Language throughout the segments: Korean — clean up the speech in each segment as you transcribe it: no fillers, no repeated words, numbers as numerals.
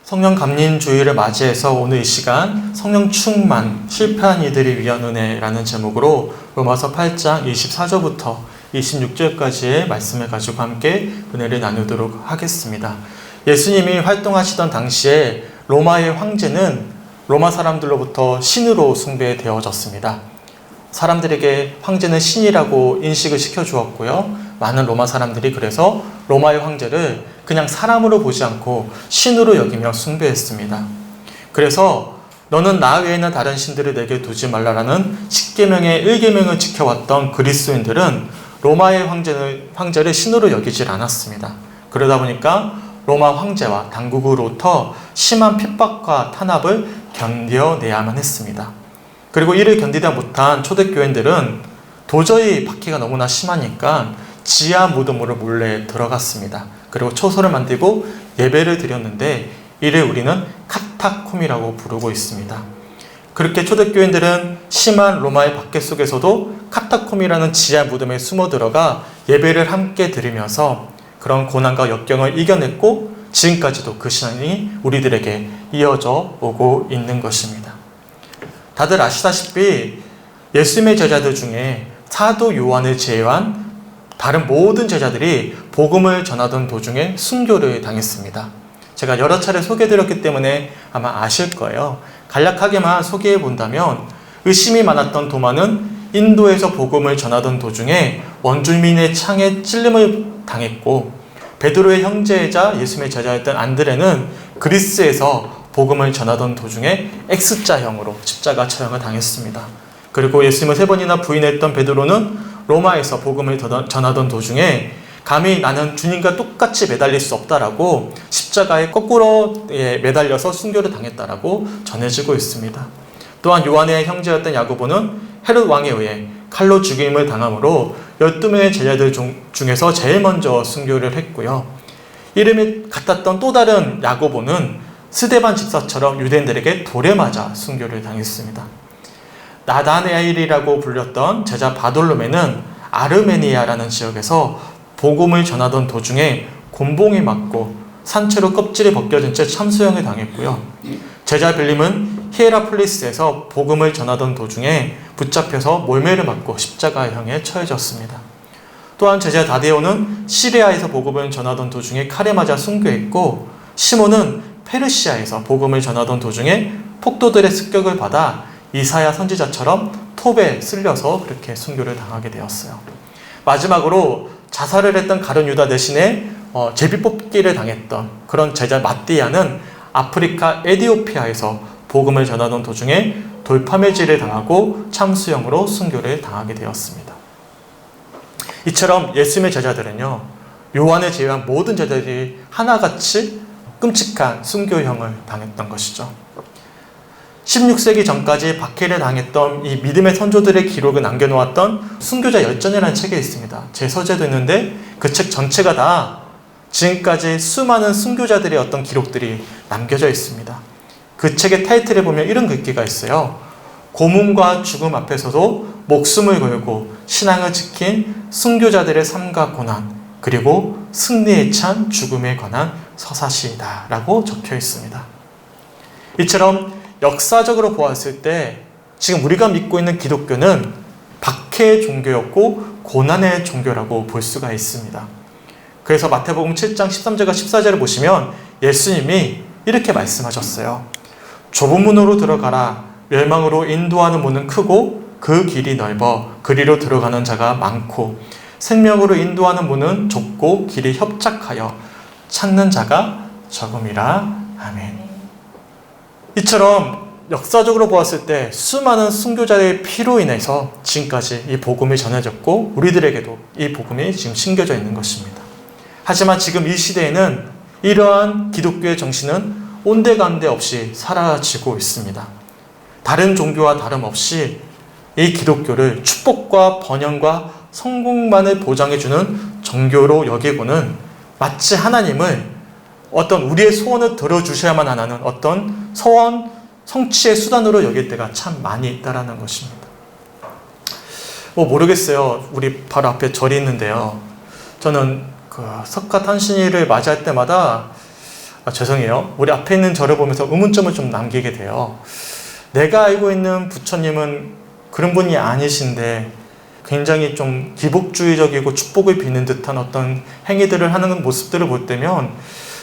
성령 감림 주일을 맞이해서 오늘 이 시간 성령 충만 실패한 이들이 위한 은혜라는 제목으로 로마서 8장 24절부터 26절까지의 말씀을 가지고 함께 은혜를 나누도록 하겠습니다. 예수님이 활동하시던 당시에 로마의 황제는 로마 사람들로부터 신으로 숭배되어졌습니다. 사람들에게 황제는 신이라고 인식을 시켜주었고요. 많은 로마 사람들이 그래서 로마의 황제를 그냥 사람으로 보지 않고 신으로 여기며 숭배했습니다. 그래서 너는 나 외에는 다른 신들을 내게 두지 말라라는 10계명의 1계명을 지켜왔던 그리스도인들은 로마의 황제를 신으로 여기질 않았습니다. 그러다 보니까 로마 황제와 당국으로부터 심한 핍박과 탄압을 견뎌내야만 했습니다. 그리고 이를 견디다 못한 초대교인들은 도저히 박해가 너무나 심하니까 지하 무덤으로 몰래 들어갔습니다. 그리고 초소를 만들고 예배를 드렸는데 이를 우리는 카타콤이라고 부르고 있습니다. 그렇게 초대교인들은 심한 로마의 박해 속에서도 카타콤이라는 지하 무덤에 숨어 들어가 예배를 함께 드리면서 그런 고난과 역경을 이겨냈고 지금까지도 그 신앙이 우리들에게 이어져 오고 있는 것입니다. 다들 아시다시피 예수님의 제자들 중에 사도 요한을 제외한 다른 모든 제자들이 복음을 전하던 도중에 순교를 당했습니다. 제가 여러 차례 소개해드렸기 때문에 아마 아실 거예요. 간략하게만 소개해 본다면 의심이 많았던 도마는 인도에서 복음을 전하던 도중에 원주민의 창에 찔림을 당했고, 베드로의 형제이자 예수님의 제자였던 안드레는 그리스에서 복음을 전하던 도중에 X자형으로 십자가 처형을 당했습니다. 그리고 예수님을 3번이나 부인했던 베드로는 로마에서 복음을 전하던 도중에 감히 나는 주님과 똑같이 매달릴 수 없다라고 십자가에 거꾸로 매달려서 순교를 당했다라고 전해지고 있습니다. 또한 요한의 형제였던 야고보는 헤롯 왕에 의해 칼로 죽임을 당함으로 12명의 제자들 중에서 제일 먼저 순교를 했고요. 이름이 같았던 또 다른 야고보는 스데반 집사처럼 유대인들에게 돌에 맞아 순교를 당했습니다. 나다나엘이라고 불렸던 제자 바돌로메는 아르메니아라는 지역에서 복음을 전하던 도중에 곤봉에 맞고 산채로 껍질이 벗겨진 채 참수형을 당했고요. 제자 빌림은 히에라폴리스에서 복음을 전하던 도중에 붙잡혀서 몰매를 맞고 십자가형에 처해졌습니다. 또한 제자 다데오는 시리아에서 복음을 전하던 도중에 칼에 맞아 순교했고, 시몬은 페르시아에서 복음을 전하던 도중에 폭도들의 습격을 받아 이사야 선지자처럼 톱에 쓸려서 그렇게 순교를 당하게 되었어요. 마지막으로 자살을 했던 가룟 유다 대신에 제비뽑기를 당했던 그런 제자 마띠아는 아프리카 에디오피아에서 복음을 전하던 도중에 돌파매질을 당하고 참수형으로 순교를 당하게 되었습니다. 이처럼 예수님의 제자들은요, 요한을 제외한 모든 제자들이 하나같이 끔찍한 순교형을 당했던 것이죠. 16세기 전까지 박해를 당했던 이 믿음의 선조들의 기록을 남겨놓았던 순교자 열전이라는 책이 있습니다. 제 서재도 있는데 그 책 전체가 다 지금까지 수많은 순교자들의 어떤 기록들이 남겨져 있습니다. 그 책의 타이틀에 보면 이런 글귀가 있어요. 고문과 죽음 앞에서도 목숨을 걸고 신앙을 지킨 순교자들의 삶과 고난, 그리고 승리에 찬 죽음에 관한 서사시이다 라고 적혀 있습니다. 이처럼 역사적으로 보았을 때 지금 우리가 믿고 있는 기독교는 박해의 종교였고 고난의 종교라고 볼 수가 있습니다. 그래서 마태복음 7장 13절과 14절을 보시면 예수님이 이렇게 말씀하셨어요. 좁은 문으로 들어가라. 멸망으로 인도하는 문은 크고 그 길이 넓어 그리로 들어가는 자가 많고 생명으로 인도하는 문은 좁고 길이 협착하여 찾는 자가 적음이라. 아멘. 이처럼 역사적으로 보았을 때 수많은 순교자의 피로 인해서 지금까지 이 복음이 전해졌고 우리들에게도 이 복음이 지금 심겨져 있는 것입니다. 하지만 지금 이 시대에는 이러한 기독교의 정신은 온데간데 없이 사라지고 있습니다. 다른 종교와 다름없이 이 기독교를 축복과 번영과 성공만을 보장해주는 정교로 여기고는 마치 하나님을 어떤 우리의 소원을 들어주셔야만 하는 어떤 소원 성취의 수단으로 여길 때가 참 많이 있다라는 것입니다. 모르겠어요. 우리 바로 앞에 절이 있는데요. 저는 그 석가탄신일을 맞이할 때마다 죄송해요. 우리 앞에 있는 저를 보면서 의문점을 좀 남기게 돼요. 내가 알고 있는 부처님은 그런 분이 아니신데 굉장히 좀 기복주의적이고 축복을 비는 듯한 어떤 행위들을 하는 모습들을 볼 때면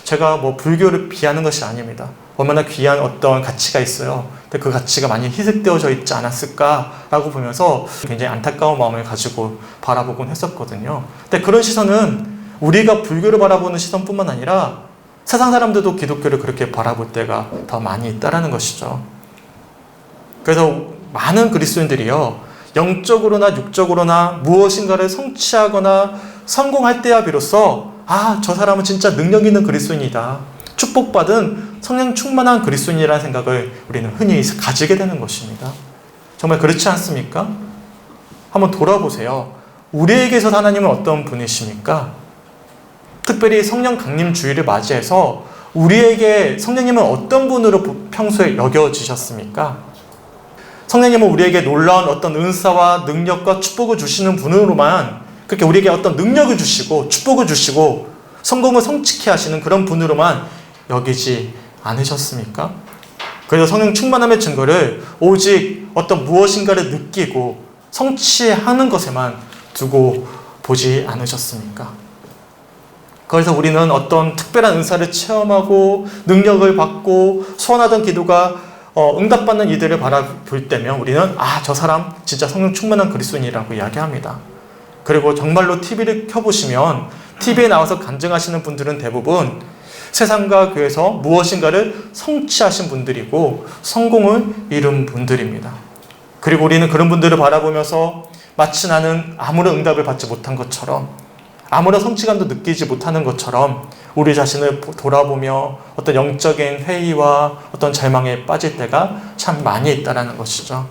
제가 뭐 불교를 비하는 것이 아닙니다. 얼마나 귀한 어떤 가치가 있어요. 근데 그 가치가 많이 희석되어져 있지 않았을까라고 보면서 굉장히 안타까운 마음을 가지고 바라보곤 했었거든요. 근데 그런 시선은 우리가 불교를 바라보는 시선뿐만 아니라 세상 사람들도 기독교를 그렇게 바라볼 때가 더 많이 있다는 것이죠. 그래서 많은 그리스도인들이요, 영적으로나 육적으로나 무엇인가를 성취하거나 성공할 때야 비로소 저 사람은 진짜 능력 있는 그리스도인이다, 축복받은 성령 충만한 그리스도인이라는 생각을 우리는 흔히 가지게 되는 것입니다. 정말 그렇지 않습니까? 한번 돌아보세요. 우리에게서 하나님은 어떤 분이십니까? 특별히 성령 강림 주일을 맞이해서 우리에게 성령님은 어떤 분으로 평소에 여겨지셨습니까? 성령님은 우리에게 놀라운 어떤 은사와 능력과 축복을 주시는 분으로만, 그렇게 우리에게 어떤 능력을 주시고 축복을 주시고 성공을 성취케 하시는 그런 분으로만 여기지 않으셨습니까? 그래서 성령 충만함의 증거를 오직 어떤 무엇인가를 느끼고 성취하는 것에만 두고 보지 않으셨습니까? 그래서 우리는 어떤 특별한 은사를 체험하고 능력을 받고 소원하던 기도가 응답받는 이들을 바라볼 때면 우리는 저 사람 진짜 성령 충만한 그리스도인이라고 이야기합니다. 그리고 정말로 TV를 켜보시면 TV에 나와서 간증하시는 분들은 대부분 세상과 교회에서 무엇인가를 성취하신 분들이고 성공을 이룬 분들입니다. 그리고 우리는 그런 분들을 바라보면서 마치 나는 아무런 응답을 받지 못한 것처럼, 아무런 성취감도 느끼지 못하는 것처럼 우리 자신을 돌아보며 어떤 영적인 회의와 어떤 절망에 빠질 때가 참 많이 있다는 것이죠.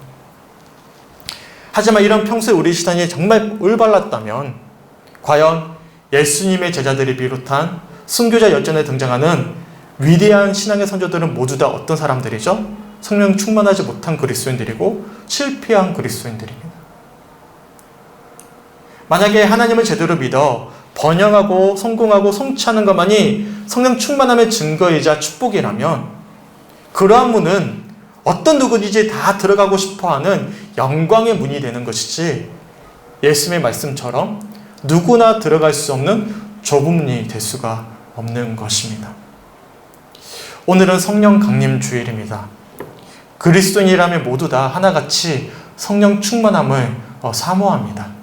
하지만 이런 평소에 우리 시선이 정말 올바랐다면 과연 예수님의 제자들을 비롯한 순교자 열전에 등장하는 위대한 신앙의 선조들은 모두 다 어떤 사람들이죠? 성령 충만하지 못한 그리스도인들이고 실패한 그리스도인들입니다. 만약에 하나님을 제대로 믿어 번영하고 성공하고 성취하는 것만이 성령 충만함의 증거이자 축복이라면 그러한 문은 어떤 누구든지 다 들어가고 싶어하는 영광의 문이 되는 것이지 예수님의 말씀처럼 누구나 들어갈 수 없는 좁은 문이 될 수가 없는 것입니다. 오늘은 성령 강림 주일입니다. 그리스도인이라면 모두 다 하나같이 성령 충만함을 사모합니다.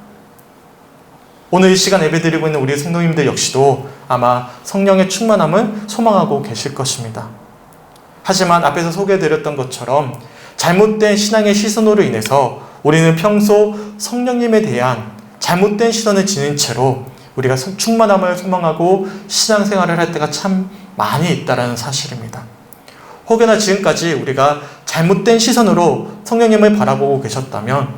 오늘 이 시간 예배드리고 있는 우리 성도님들 역시도 아마 성령의 충만함을 소망하고 계실 것입니다. 하지만 앞에서 소개해드렸던 것처럼 잘못된 신앙의 시선으로 인해서 우리는 평소 성령님에 대한 잘못된 시선을 지닌 채로 우리가 충만함을 소망하고 신앙생활을 할 때가 참 많이 있다는 사실입니다. 혹여나 지금까지 우리가 잘못된 시선으로 성령님을 바라보고 계셨다면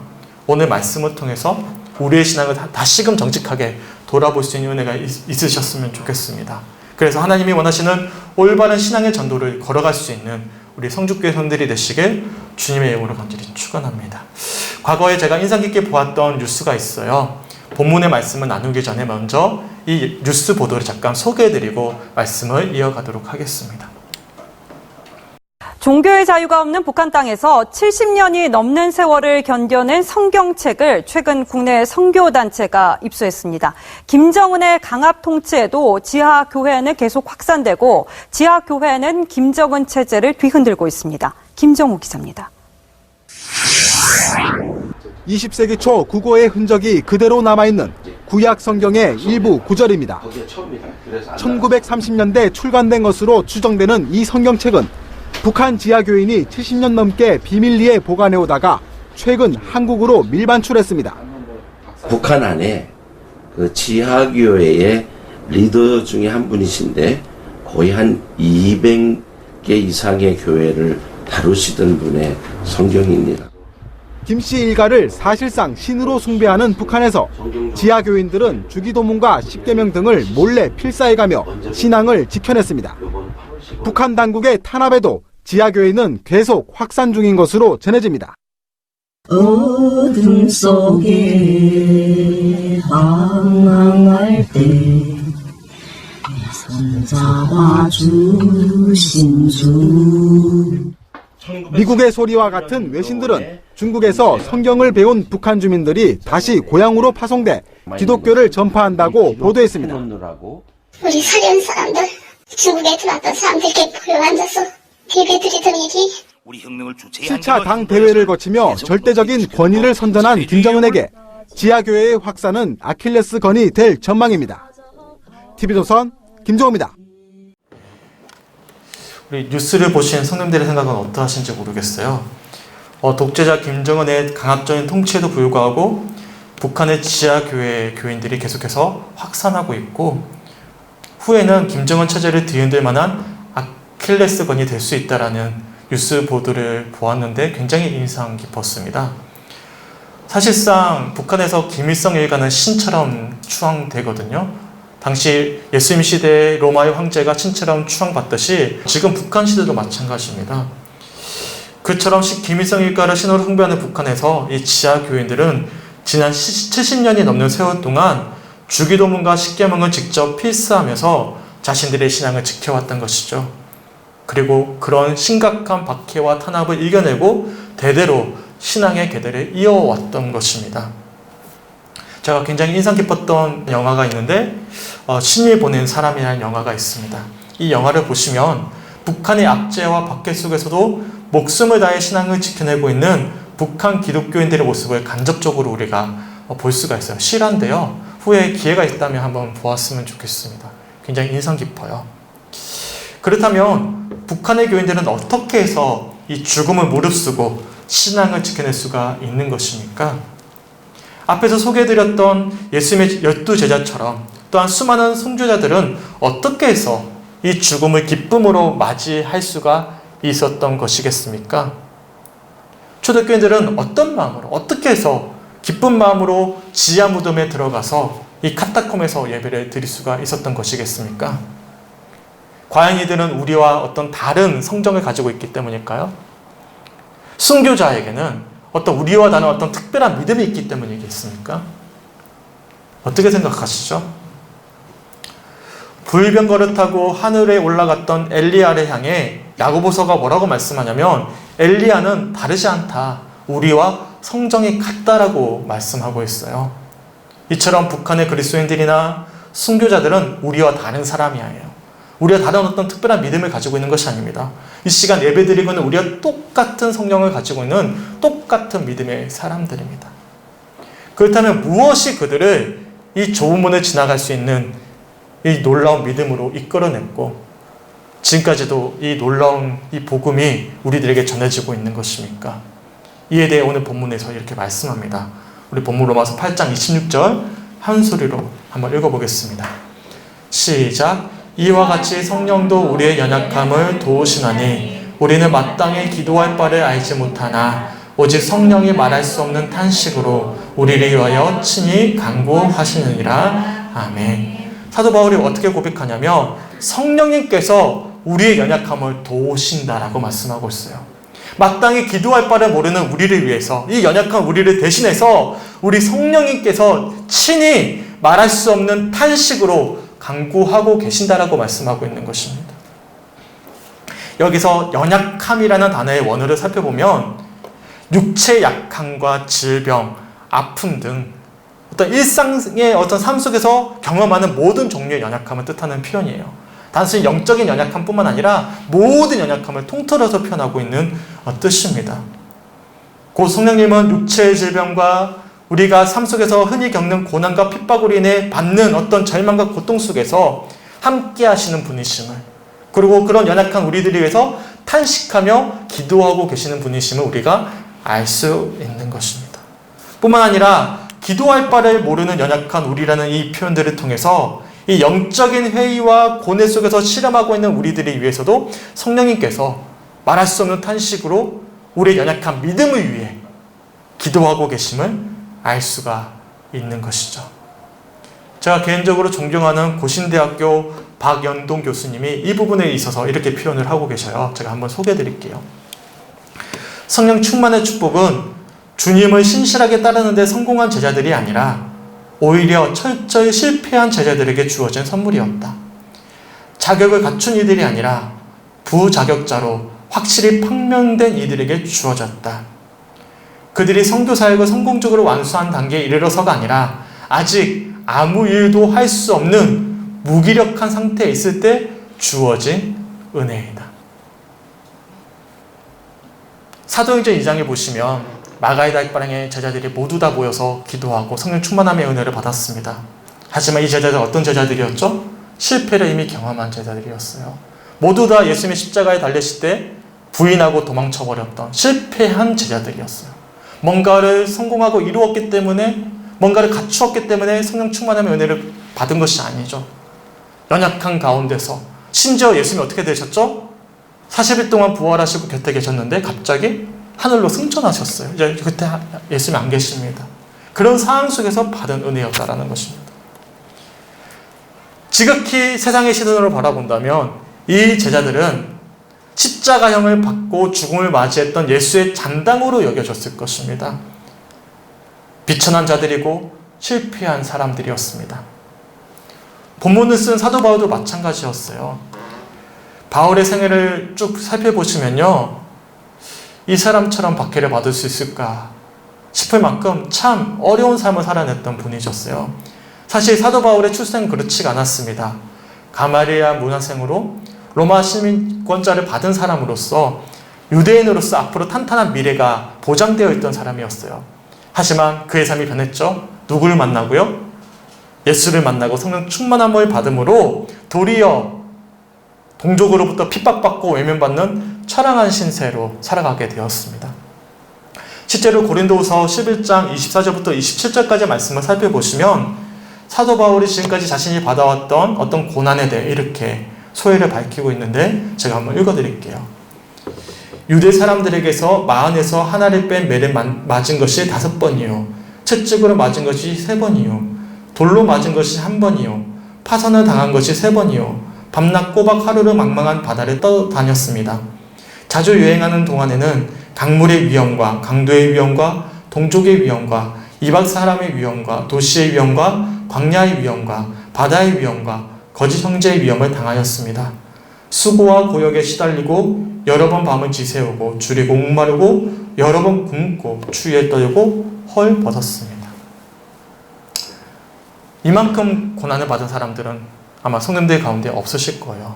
오늘 말씀을 통해서 우리의 신앙을 다시금 정직하게 돌아볼 수 있는 은혜가 있으셨으면 좋겠습니다. 그래서 하나님이 원하시는 올바른 신앙의 전도를 걸어갈 수 있는 우리 성주교회 성들이 되시길 주님의 이름으로 간절히 축원합니다. 과거에 제가 인상 깊게 보았던 뉴스가 있어요. 본문의 말씀을 나누기 전에 먼저 이 뉴스 보도를 잠깐 소개해드리고 말씀을 이어가도록 하겠습니다. 종교의 자유가 없는 북한 땅에서 70년이 넘는 세월을 견뎌낸 성경책을 최근 국내 선교단체가 입수했습니다. 김정은의 강압 통치에도 지하교회는 계속 확산되고 지하교회는 김정은 체제를 뒤흔들고 있습니다. 김정우 기자입니다. 20세기 초 국어의 흔적이 그대로 남아있는 구약 성경의 일부 구절입니다. 1930년대 출간된 것으로 추정되는 이 성경책은 북한 지하교인이 70년 넘게 비밀리에 보관해오다가 최근 한국으로 밀반출했습니다. 북한 안에 그 지하교회의 리더 중에 한 분이신데 거의 한 200개 이상의 교회를 다루시던 분의 성경입니다. 김 씨 일가를 사실상 신으로 숭배하는 북한에서 지하교인들은 주기도문과 십계명 등을 몰래 필사해가며 신앙을 지켜냈습니다. 북한 당국의 탄압에도 지하교인은 계속 확산 중인 것으로 전해집니다. 어둠 속에 항항할 때 잡아주신 주. 미국의 소리와 같은 외신들은 중국에서 성경을 배운 북한 주민들이 다시 고향으로 파송돼 기독교를 전파한다고 보도했습니다. 우리 사려는 사람들, 중국에 들어왔던 사람들께 모여 앉아서 예배드리던 일이 7차 당 대회를 거치며 절대적인 권위를 선전한 김정은에게 지하교회의 확산은 아킬레스건이 될 전망입니다. TV조선 김종호입니다. 우리 뉴스를 보신 성도님들의 생각은 어떠하신지 모르겠어요. 독재자 김정은의 강압적인 통치에도 불구하고 북한의 지하교회 교인들이 계속해서 확산하고 있고 후에는 김정은 체제를 뒤흔들 만한 아킬레스건이 될 수 있다라는 뉴스 보도를 보았는데 굉장히 인상 깊었습니다. 사실상 북한에서 김일성 일가는 신처럼 추앙되거든요. 당시 예수님 시대의 로마의 황제가 신처럼 추앙받듯이 지금 북한 시대도 마찬가지입니다. 그처럼 김일성 일가를 신으로 숭배하는 북한에서 이 지하 교인들은 지난 70년이 넘는 세월 동안 주기도문과 십계명을 직접 필사하면서 자신들의 신앙을 지켜왔던 것이죠. 그리고 그런 심각한 박해와 탄압을 이겨내고 대대로 신앙의 계대를 이어왔던 것입니다. 제가 굉장히 인상 깊었던 영화가 있는데 신이 보낸 사람이라는 영화가 있습니다. 이 영화를 보시면 북한의 압제와 박해 속에서도 목숨을 다해 신앙을 지켜내고 있는 북한 기독교인들의 모습을 간접적으로 우리가 볼 수가 있어요. 실화인데요. 후에 기회가 있다면 한번 보았으면 좋겠습니다. 굉장히 인상 깊어요. 그렇다면 북한의 교인들은 어떻게 해서 이 죽음을 무릅쓰고 신앙을 지켜낼 수가 있는 것입니까? 앞에서 소개해드렸던 예수님의 12제자처럼 또한 수많은 순교자들은 어떻게 해서 이 죽음을 기쁨으로 맞이할 수가 있었던 것이겠습니까? 초대교인들은 어떤 마음으로 어떻게 해서 기쁜 마음으로 지하 무덤에 들어가서 이 카타콤에서 예배를 드릴 수가 있었던 것이겠습니까? 과연 이들은 우리와 어떤 다른 성정을 가지고 있기 때문일까요? 순교자에게는 어떤 우리와 다른 어떤 특별한 믿음이 있기 때문이겠습니까? 어떻게 생각하시죠? 불병거를 타고 하늘에 올라갔던 엘리야를 향해 야고보서가 뭐라고 말씀하냐면 엘리야는 다르지 않다. 우리와 성정이 같다라고 말씀하고 있어요. 이처럼 북한의 그리스도인들이나 순교자들은 우리와 다른 사람이에요. 우리와 다른 어떤 특별한 믿음을 가지고 있는 것이 아닙니다. 이 시간 예배드리고 있는 우리와 똑같은 성령을 가지고 있는 똑같은 믿음의 사람들입니다. 그렇다면 무엇이 그들을 이 좁은 문을 지나갈 수 있는 이 놀라운 믿음으로 이끌어냈고 지금까지도 이 놀라운 이 복음이 우리들에게 전해지고 있는 것입니까? 이에 대해 오늘 본문에서 이렇게 말씀합니다. 우리 본문 로마서 8장 26절 한 소리로 한번 읽어보겠습니다. 시작. 이와 같이 성령도 우리의 연약함을 도우시나니 우리는 마땅히 기도할 바를 알지 못하나 오직 성령이 말할 수 없는 탄식으로 우리를 위하여 친히 간구하시느니라. 아멘. 사도 바울이 어떻게 고백하냐면 성령님께서 우리의 연약함을 도우신다라고 말씀하고 있어요. 마땅히 기도할 바를 모르는 우리를 위해서 이 연약한 우리를 대신해서 우리 성령님께서 친히 말할 수 없는 탄식으로 간구하고 계신다라고 말씀하고 있는 것입니다. 여기서 연약함이라는 단어의 원어를 살펴보면 육체 약함과 질병, 아픔 등 어떤 일상의 어떤 삶 속에서 경험하는 모든 종류의 연약함을 뜻하는 표현이에요. 단순히 영적인 연약함뿐만 아니라 모든 연약함을 통틀어서 표현하고 있는 뜻입니다. 곧 성령님은 육체의 질병과 우리가 삶 속에서 흔히 겪는 고난과 핍박으로 인해 받는 어떤 절망과 고통 속에서 함께 하시는 분이심을, 그리고 그런 연약한 우리들을 위해서 탄식하며 기도하고 계시는 분이심을 우리가 알 수 있는 것입니다. 뿐만 아니라 기도할 바를 모르는 연약한 우리라는 이 표현들을 통해서 이 영적인 회의와 고뇌 속에서 실험하고 있는 우리들을 위해서도 성령님께서 말할 수 없는 탄식으로 우리의 연약한 믿음을 위해 기도하고 계심을 알 수가 있는 것이죠. 제가 개인적으로 존경하는 고신대학교 박연동 교수님이 이 부분에 있어서 이렇게 표현을 하고 계셔요. 제가 한번 소개해 드릴게요. 성령 충만의 축복은 주님을 신실하게 따르는 데 성공한 제자들이 아니라 오히려 철저히 실패한 제자들에게 주어진 선물이었다. 자격을 갖춘 이들이 아니라 부자격자로 확실히 판명된 이들에게 주어졌다. 그들이 선교 사역을 성공적으로 완수한 단계에 이르러서가 아니라 아직 아무 일도 할 수 없는 무기력한 상태에 있을 때 주어진 은혜이다. 사도행전 2장에 보시면 마가의 다락방의 제자들이 모두 다 모여서 기도하고 성령 충만함의 은혜를 받았습니다. 하지만 이 제자들은 어떤 제자들이었죠? 실패를 이미 경험한 제자들이었어요. 모두 다 예수님의 십자가에 달리실 때 부인하고 도망쳐버렸던 실패한 제자들이었어요. 뭔가를 성공하고 이루었기 때문에, 뭔가를 갖추었기 때문에 성령 충만함의 은혜를 받은 것이 아니죠. 연약한 가운데서, 심지어 예수님이 어떻게 되셨죠? 40일 동안 부활하시고 곁에 계셨는데 갑자기 하늘로 승천하셨어요. 이제 그때 예수님이 안 계십니다. 그런 상황 속에서 받은 은혜였다라는 것입니다. 지극히 세상의 시선으로 바라본다면 이 제자들은 십자가형을 받고 죽음을 맞이했던 예수의 잔당으로 여겨졌을 것입니다. 비천한 자들이고 실패한 사람들이었습니다. 본문을 쓴 사도 바울도 마찬가지였어요. 바울의 생애를 쭉 살펴보시면요, 이 사람처럼 박해를 받을 수 있을까 싶을 만큼 참 어려운 삶을 살아냈던 분이셨어요. 사실 사도 바울의 출생은 그렇지가 않았습니다. 가마리아 문화생으로 로마 시민권자를 받은 사람으로서 유대인으로서 앞으로 탄탄한 미래가 보장되어 있던 사람이었어요. 하지만 그의 삶이 변했죠. 누구를 만나고요? 예수를 만나고 성령 충만함을 받음으로 도리어 동족으로부터 핍박받고 외면받는 처량한 신세로 살아가게 되었습니다. 실제로 고린도후서 11장 24절부터 27절까지 말씀을 살펴보시면 사도 바울이 지금까지 자신이 받아왔던 어떤 고난에 대해 이렇게 소회를 밝히고 있는데 제가 한번 읽어드릴게요. 유대 사람들에게서 마흔에서 하나를 뺀 매를 맞은 것이 5번이요, 채찍으로 맞은 것이 3번이요, 돌로 맞은 것이 1번이요, 파선을 당한 것이 3번이요, 밤낮 꼬박 하루를 망망한 바다를 떠다녔습니다. 자주 유행하는 동안에는 강물의 위험과 강도의 위험과 동족의 위험과 이방 사람의 위험과 도시의 위험과 광야의 위험과 바다의 위험과 거짓 형제의 위험을 당하였습니다. 수고와 고역에 시달리고 여러 번 밤을 지새우고 줄이고 목마르고 여러 번 굶고 추위에 떨고 헐 벗었습니다. 이만큼 고난을 받은 사람들은 아마 성도님들 가운데 없으실 거예요.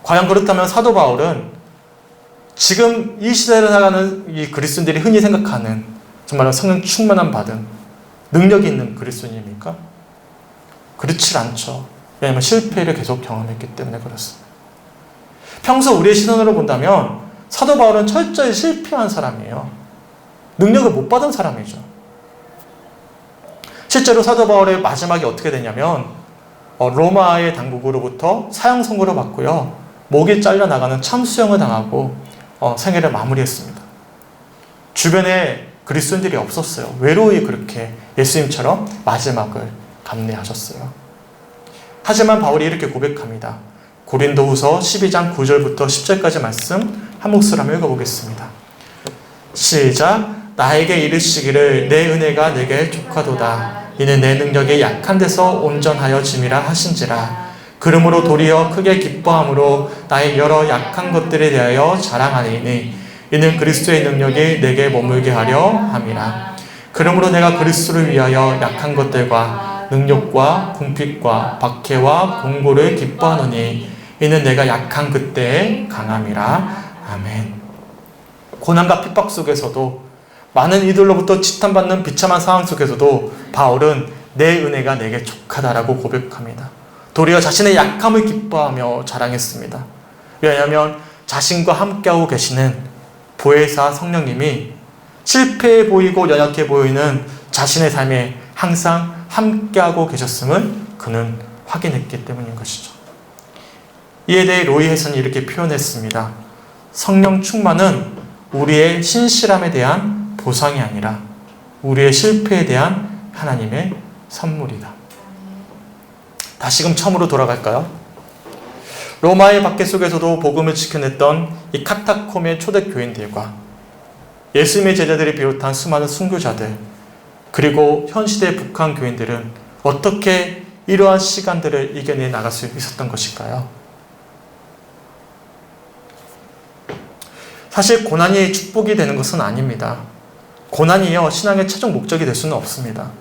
과연 그렇다면 사도 바울은 지금 이 시대를 살아가는 이 그리스도인들이 흔히 생각하는 정말 성령 충만함 받은 능력이 있는 그리스도인입니까? 그렇지 않죠. 왜냐하면 실패를 계속 경험했기 때문에 그렇습니다. 평소 우리의 시선으로 본다면 사도 바울은 철저히 실패한 사람이에요. 능력을 못 받은 사람이죠. 실제로 사도 바울의 마지막이 어떻게 되냐면 로마의 당국으로부터 사형 선고를 받고요, 목이 잘려나가는 참수형을 당하고 생애를 마무리했습니다. 주변에 그리스도인들이 없었어요. 외로이 그렇게 예수님처럼 마지막을 감내하셨어요. 하지만 바울이 이렇게 고백합니다. 고린도후서 12장 9절부터 10절까지 말씀 한 목소리 한번 읽어보겠습니다. 시작. 나에게 이르시기를 내 은혜가 내게 족하도다. 이는 내 능력이 약한 데서 온전하여 짐이라 하신지라. 그러므로 도리어 크게 기뻐함으로 나의 여러 약한 것들에 대하여 자랑하리니 이는 그리스도의 능력이 내게 머물게 하려 함이라. 그러므로 내가 그리스도를 위하여 약한 것들과 능력과 궁핍과 박해와 공고를 기뻐하노니 이는 내가 약한 그때에 강함이라. 아멘. 고난과 핍박 속에서도 많은 이들로부터 지탄받는 비참한 상황 속에서도 바울은 내 은혜가 내게 족하다라고 고백합니다. 도리어 자신의 약함을 기뻐하며 자랑했습니다. 왜냐하면 자신과 함께하고 계시는 보혜사 성령님이 실패해 보이고 연약해 보이는 자신의 삶에 항상 함께하고 계셨음을 그는 확인했기 때문인 것이죠. 이에 대해 로이 헬슨이 이렇게 표현했습니다. 성령 충만은 우리의 신실함에 대한 보상이 아니라 우리의 실패에 대한 하나님의 선물이다. 다시금 처음으로 돌아갈까요? 로마의 박해 속에서도 복음을 지켜냈던 이 카타콤의 초대교인들과 예수님의 제자들이 비롯한 수많은 순교자들, 그리고 현 시대 북한 교인들은 어떻게 이러한 시간들을 이겨내 나갈 수 있었던 것일까요? 사실 고난이 축복이 되는 것은 아닙니다. 고난이요, 신앙의 최종 목적이 될 수는 없습니다.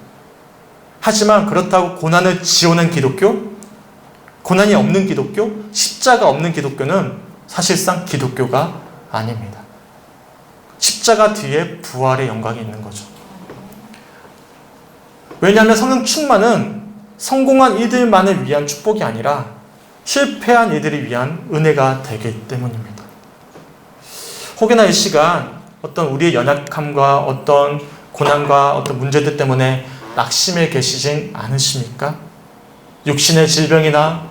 하지만 그렇다고 고난을 지원한 기독교, 고난이 없는 기독교, 십자가 없는 기독교는 사실상 기독교가 아닙니다. 십자가 뒤에 부활의 영광이 있는 거죠. 왜냐하면 성령 충만은 성공한 이들만을 위한 축복이 아니라 실패한 이들을 위한 은혜가 되기 때문입니다. 혹여나 이 시간 어떤 우리의 연약함과 어떤 고난과 어떤 문제들 때문에 낙심해 계시진 않으십니까? 육신의 질병이나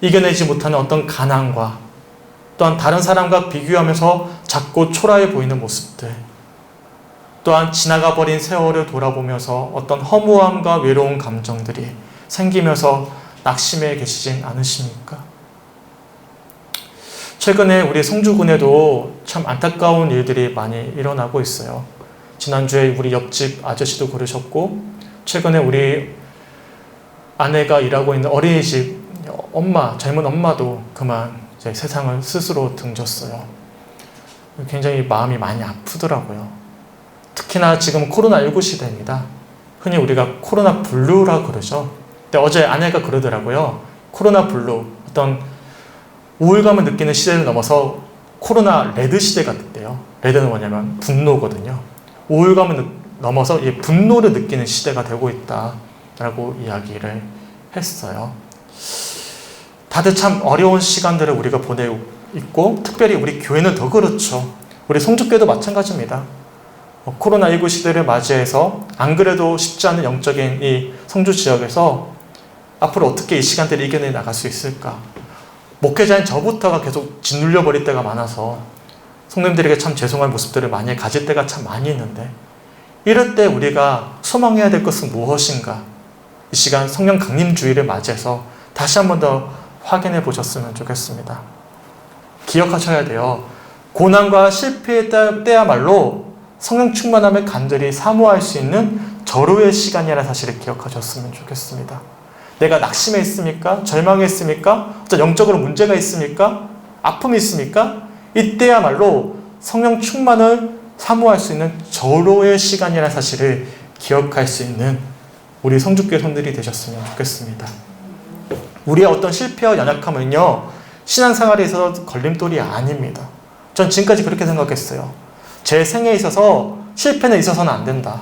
이겨내지 못하는 어떤 가난과 또한 다른 사람과 비교하면서 작고 초라해 보이는 모습들, 또한 지나가 버린 세월을 돌아보면서 어떤 허무함과 외로운 감정들이 생기면서 낙심해 계시진 않으십니까? 최근에 우리 성주군에도 참 안타까운 일들이 많이 일어나고 있어요. 지난주에 우리 옆집 아저씨도 그러셨고, 최근에 우리 아내가 일하고 있는 어린이집 엄마, 젊은 엄마도 그만 이제 세상을 스스로 등졌어요. 굉장히 마음이 많이 아프더라고요. 특히나 지금 코로나19 시대입니다. 흔히 우리가 코로나 블루라고 그러죠. 근데 어제 아내가 그러더라고요. 코로나 블루, 어떤 우울감을 느끼는 시대를 넘어서 코로나 레드 시대가 됐대요. 레드는 뭐냐면 분노거든요. 우울감을 넘어서 이 분노를 느끼는 시대가 되고 있다라고 이야기를 했어요. 다들 참 어려운 시간들을 우리가 보내고 있고, 특별히 우리 교회는 더 그렇죠. 우리 성주교회도 마찬가지입니다. 코로나19 시대를 맞이해서 안 그래도 쉽지 않은 영적인 이 성주 지역에서 앞으로 어떻게 이 시간대를 이겨내 나갈 수 있을까? 목회자인 저부터가 계속 짓눌려 버릴 때가 많아서 성도님들에게 참 죄송한 모습들을 많이 가질 때가 참 많이 있는데, 이럴 때 우리가 소망해야 될 것은 무엇인가? 이 시간 성령 강림주의를 맞이해서 다시 한 번 더 확인해 보셨으면 좋겠습니다. 기억하셔야 돼요. 고난과 실패의 때야말로 성령 충만함을 간절히 사모할 수 있는 절호의 시간이라는 사실을 기억하셨으면 좋겠습니다. 내가 낙심해 있습니까? 절망해 있습니까? 어떤 영적으로 문제가 있습니까? 아픔이 있습니까? 이때야말로 성령 충만을 사모할 수 있는 절호의 시간이라는 사실을 기억할 수 있는 우리 성주교회 성들이 되셨으면 좋겠습니다. 우리의 어떤 실패와 연약함은요, 신앙생활에 있어서 걸림돌이 아닙니다. 전 지금까지 그렇게 생각했어요. 제 생에 있어서 실패는 있어서는 안 된다.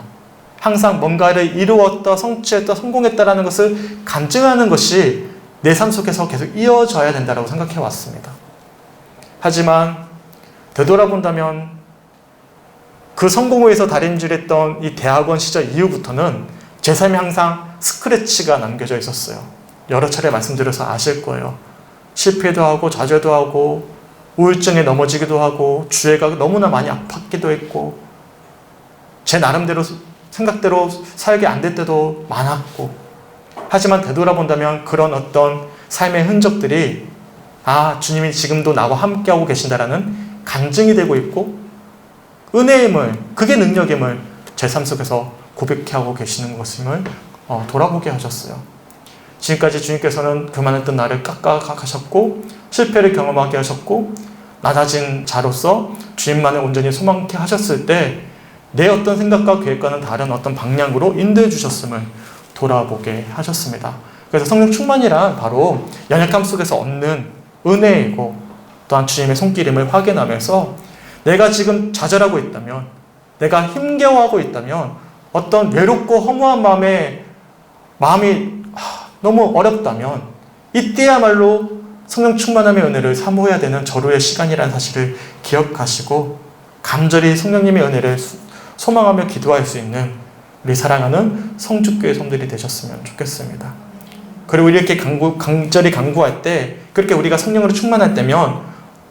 항상 뭔가를 이루었다, 성취했다, 성공했다라는 것을 간증하는 것이 내 삶 속에서 계속 이어져야 된다고 생각해 왔습니다. 하지만 되돌아본다면 그 성공을 위해서 다림질했던 이 대학원 시절 이후부터는 제 삶에 항상 스크래치가 남겨져 있었어요. 여러 차례 말씀드려서 아실 거예요. 실패도 하고 좌절도 하고 우울증에 넘어지기도 하고 주애가 너무나 많이 아팠기도 했고, 제 나름대로 생각대로 살게 안 될 때도 많았고, 하지만 되돌아본다면 그런 어떤 삶의 흔적들이 주님이 지금도 나와 함께하고 계신다라는 간증이 되고 있고, 은혜의 힘을, 그게 능력의 힘을 제 삶 속에서 고백하고 계시는 것임을 돌아보게 하셨어요. 지금까지 주님께서는 그만했던 나를 깎아가셨고, 실패를 경험하게 하셨고, 낮아진 자로서 주님만을 온전히 소망케 하셨을 때 내 어떤 생각과 계획과는 다른 어떤 방향으로 인도해 주셨음을 돌아보게 하셨습니다. 그래서 성령 충만이란 바로 연약함 속에서 얻는 은혜이고, 또한 주님의 손길임을 확인하면서 내가 지금 좌절하고 있다면, 내가 힘겨워하고 있다면, 어떤 외롭고 허무한 마음이 너무 어렵다면 이때야말로 성령 충만함의 은혜를 사모해야 되는 절호의 시간이라는 사실을 기억하시고 간절히 성령님의 은혜를 소망하며 기도할 수 있는 우리 사랑하는 성주교회 성들이 되셨으면 좋겠습니다. 그리고 이렇게 간절히 간구할 때, 그렇게 우리가 성령으로 충만할 때면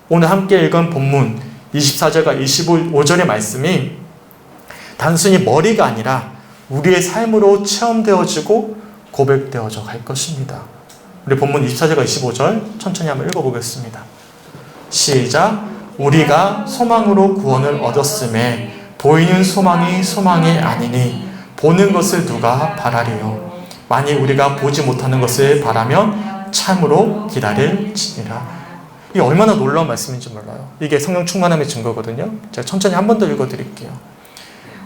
오늘 함께 읽은 본문 24절과 25절의 말씀이 단순히 머리가 아니라 우리의 삶으로 체험되어지고 고백되어져 갈 것입니다. 우리 본문 24절과 25절 천천히 한번 읽어보겠습니다. 시작. 우리가 소망으로 구원을 얻었음에 보이는 소망이 소망이 아니니 보는 것을 누가 바라리요. 만일 우리가 보지 못하는 것을 바라면 참으로 기다릴지니라. 이게 얼마나 놀라운 말씀인지 몰라요. 이게 성령 충만함의 증거거든요. 제가 천천히 한 번 더 읽어드릴게요.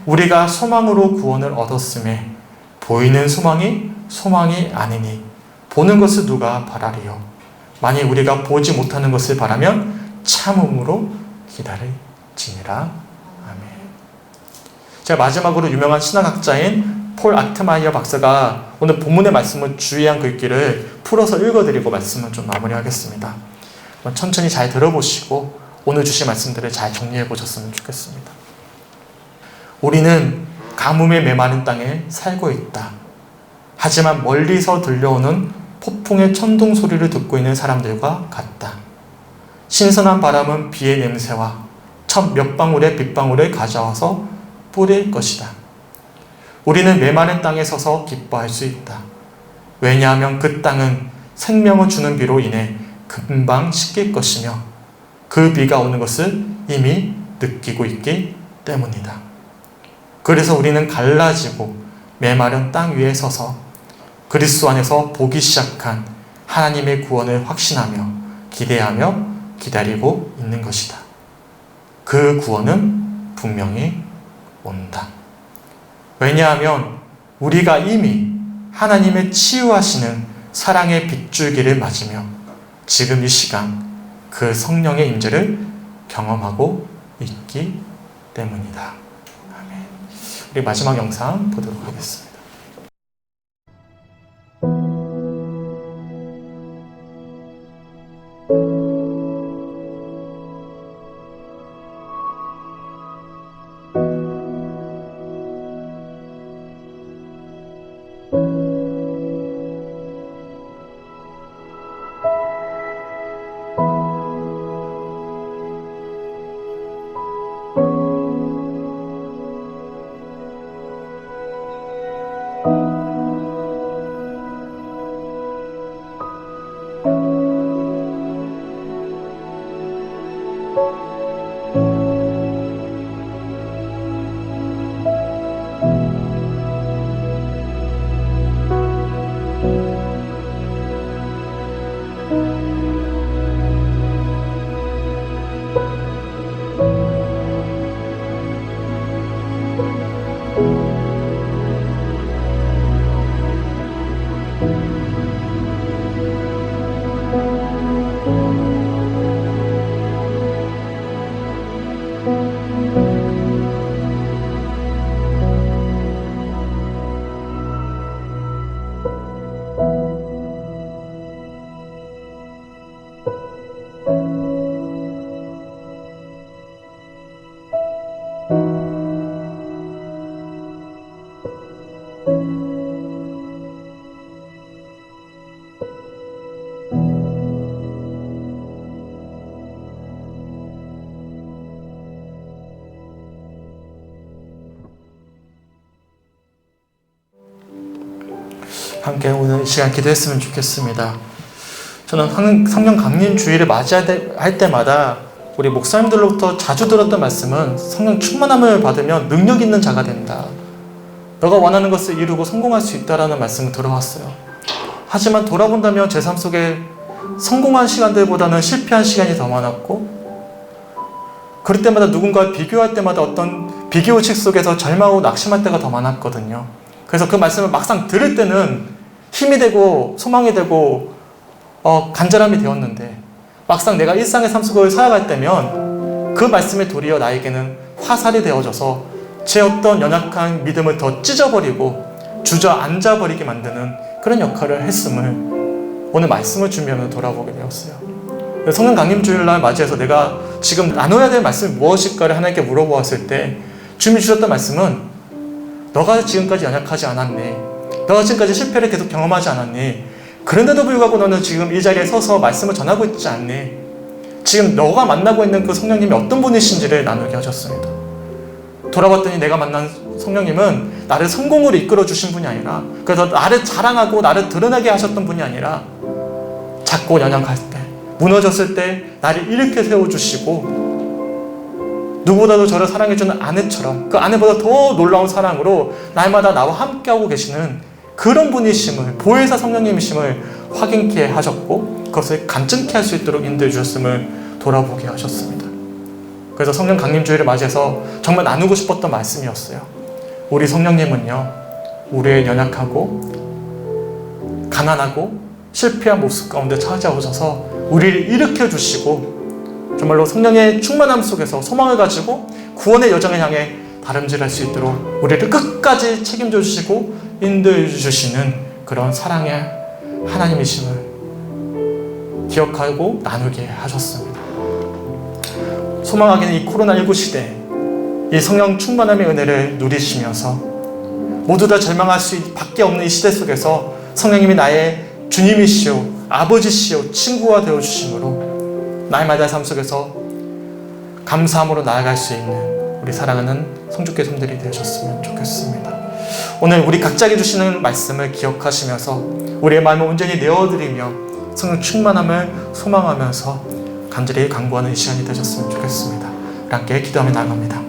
우리가 소망으로 구원을 얻었음에 보이는 소망이 아니니 보는 것을 누가 바라리요. 만일 우리가 보지 못하는 것을 바라면 참음으로 기다릴지니라. 아멘. 제가 마지막으로 유명한 신학학자인 폴 아트마이어 박사가 오늘 본문의 말씀을 주의한 글귀를 풀어서 읽어드리고 말씀을 좀 마무리하겠습니다. 천천히 잘 들어보시고 오늘 주신 말씀들을 잘 정리해 보셨으면 좋겠습니다. 우리는 가뭄에 메마른 땅에 살고 있다. 하지만 멀리서 들려오는 폭풍의 천둥 소리를 듣고 있는 사람들과 같다. 신선한 바람은 비의 냄새와 첫 몇 방울의 빗방울을 가져와서 뿌릴 것이다. 우리는 메마른 땅에 서서 기뻐할 수 있다. 왜냐하면 그 땅은 생명을 주는 비로 인해 금방 식힐 것이며 그 비가 오는 것을 이미 느끼고 있기 때문이다. 그래서 우리는 갈라지고 메마른 땅 위에 서서 그리스도 안에서 보기 시작한 하나님의 구원을 확신하며 기대하며 기다리고 있는 것이다. 그 구원은 분명히 온다. 왜냐하면 우리가 이미 하나님의 치유하시는 사랑의 빗줄기를 맞으며 지금 이 시간 그 성령의 임재를 경험하고 있기 때문이다. 아멘. 우리 마지막 영상 보도록 하겠습니다. 함께 오늘 이 시간 기도했으면 좋겠습니다. 저는 성령 강림 주일을 맞이할 때마다 우리 목사님들로부터 자주 들었던 말씀은 성령 충만함을 받으면 능력 있는 자가 된다. 너가 원하는 것을 이루고 성공할 수 있다라는 말씀을 들어왔어요. 하지만 돌아본다면 제 삶 속에 성공한 시간들보다는 실패한 시간이 더 많았고, 그럴 때마다 누군가와 비교할 때마다 어떤 비교의식 속에서 절망하고 낙심할 때가 더 많았거든요. 그래서 그 말씀을 막상 들을 때는 힘이 되고 소망이 되고 간절함이 되었는데, 막상 내가 일상의 삶 속을 살아갈 때면 그 말씀의 도리어 나에게는 화살이 되어져서 제 어떤 연약한 믿음을 더 찢어버리고 주저앉아버리게 만드는 그런 역할을 했음을 오늘 말씀을 준비하면서 돌아보게 되었어요. 성령 강림 주일날 맞이해서 내가 지금 나눠야 될 말씀이 무엇일까를 하나님께 물어보았을 때 주님이 주셨던 말씀은, 너가 지금까지 연약하지 않았니? 너가 지금까지 실패를 계속 경험하지 않았니? 그런데도 불구하고 너는 지금 이 자리에 서서 말씀을 전하고 있지 않니? 지금 너가 만나고 있는 그 성령님이 어떤 분이신지를 나누게 하셨습니다. 돌아봤더니 내가 만난 성령님은 나를 성공으로 이끌어 주신 분이 아니라, 그래서 나를 자랑하고 나를 드러나게 하셨던 분이 아니라, 작고 연약할 때, 무너졌을 때 나를 일으켜 세워주시고, 누구보다도 저를 사랑해주는 아내처럼 그 아내보다 더 놀라운 사랑으로 날마다 나와 함께하고 계시는 그런 분이심을, 보혜사 성령님이심을 확인케 하셨고 그것을 간증케 할 수 있도록 인도해 주셨음을 돌아보게 하셨습니다. 그래서 성령 강림주일을 맞이해서 정말 나누고 싶었던 말씀이었어요. 우리 성령님은요, 우리의 연약하고 가난하고 실패한 모습 가운데 찾아오셔서 우리를 일으켜 주시고 정말로 성령의 충만함 속에서 소망을 가지고 구원의 여정을 향해 다름질할 수 있도록 우리를 끝까지 책임져 주시고 인도해 주시는 그런 사랑의 하나님이심을 기억하고 나누게 하셨습니다. 소망하기는 이 코로나19 시대에 이 성령 충만함의 은혜를 누리시면서 모두 다 절망할 수밖에 없는 이 시대 속에서 성령님이 나의 주님이시오, 아버지시오, 친구가 되어주심으로 날마다 삶 속에서 감사함으로 나아갈 수 있는 우리 사랑하는 성주교회 성들이 되셨으면 좋겠습니다. 오늘 우리 각자에게 주시는 말씀을 기억하시면서 우리의 마음을 온전히 내어드리며 성령 충만함을 소망하면서 간절히 간구하는 이 시간이 되셨으면 좋겠습니다. 함께 기도하며 나갑니다.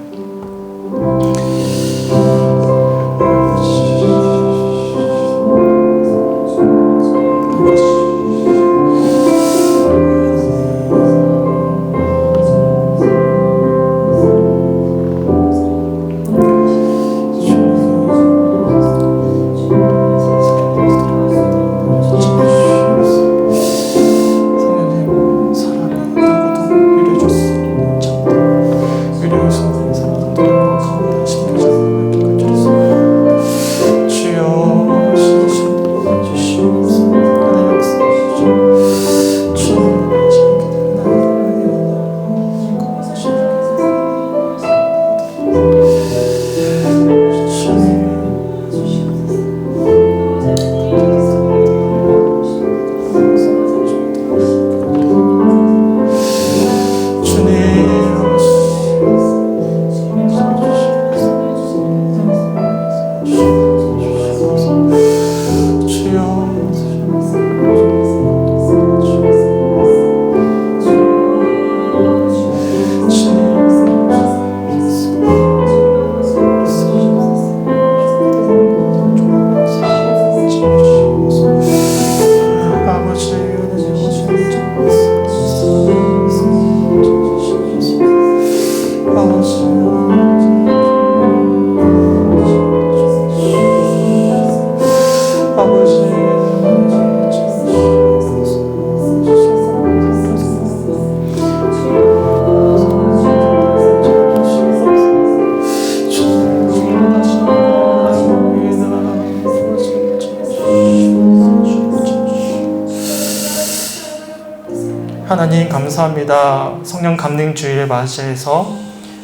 하나님 감사합니다. 성령 감림주일을 맞이해서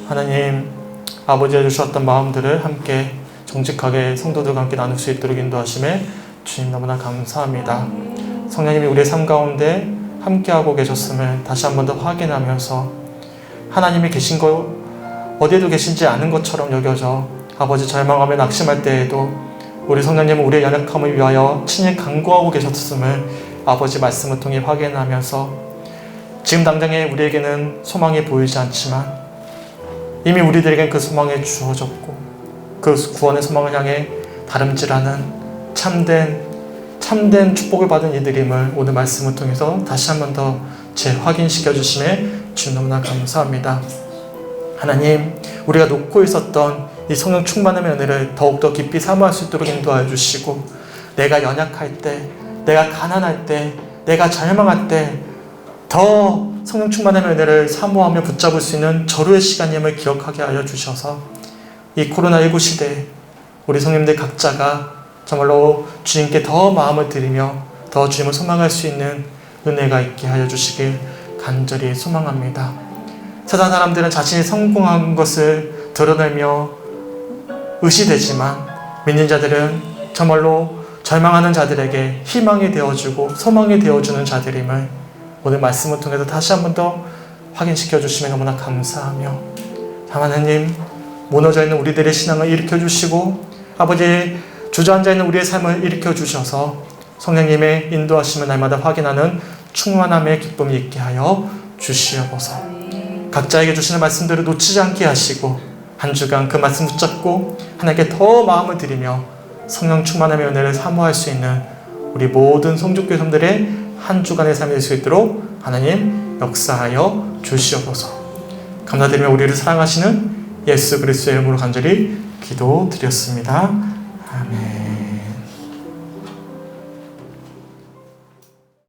하나님 아버지가 주셨던 마음들을 함께 정직하게 성도들과 함께 나눌 수 있도록 인도하심에 주님 너무나 감사합니다. 성령님이 우리의 삶 가운데 함께하고 계셨음을 다시 한 번 더 확인하면서 하나님이 계신 것 어디에도 계신지 않은 것처럼 여겨져 아버지 절망하며 낙심할 때에도 우리 성령님은 우리의 연약함을 위하여 친히 간구하고 계셨음을 아버지 말씀을 통해 확인하면서 지금 당장에 우리에게는 소망이 보이지 않지만 이미 우리들에겐 그 소망이 주어졌고 그 구원의 소망을 향해 다름질하는 참된 축복을 받은 이들임을 오늘 말씀을 통해서 다시 한 번 더 재확인시켜 주심에 주님 너무나 감사합니다. 하나님, 우리가 놓고 있었던 이 성령 충만함의 은혜를 더욱더 깊이 사모할 수 있도록 인도하여 주시고 내가 연약할 때, 내가 가난할 때, 내가 절망할 때 더 성령 충만함의 은혜를 사모하며 붙잡을 수 있는 절호의 시간임을 기억하게 하여 주셔서 이 코로나19 시대에 우리 성님들 각자가 정말로 주님께 더 마음을 드리며 더 주님을 소망할 수 있는 은혜가 있게 하여 주시길 간절히 소망합니다. 세상 사람들은 자신이 성공한 것을 드러내며 의시되지만 믿는 자들은 정말로 절망하는 자들에게 희망이 되어주고 소망이 되어주는 자들임을 오늘 말씀을 통해서 다시 한 번 더 확인시켜 주시면 너무나 감사하며 하나님, 무너져 있는 우리들의 신앙을 일으켜 주시고 아버지 주저앉아 있는 우리의 삶을 일으켜 주셔서 성령님의 인도하심을 날마다 확인하는 충만함의 기쁨이 있게 하여 주시옵소서. 각자에게 주시는 말씀들을 놓치지 않게 하시고 한 주간 그 말씀 붙잡고 하나님께 더 마음을 드리며 성령 충만함의 은혜를 사모할 수 있는 우리 모든 성족교회 성들의 한 주간의 삶이 될 수 있도록 하나님 역사하여 주시옵소서. 감사드리며 우리를 사랑하시는 예수 그리스도의 이름으로 간절히 기도드렸습니다.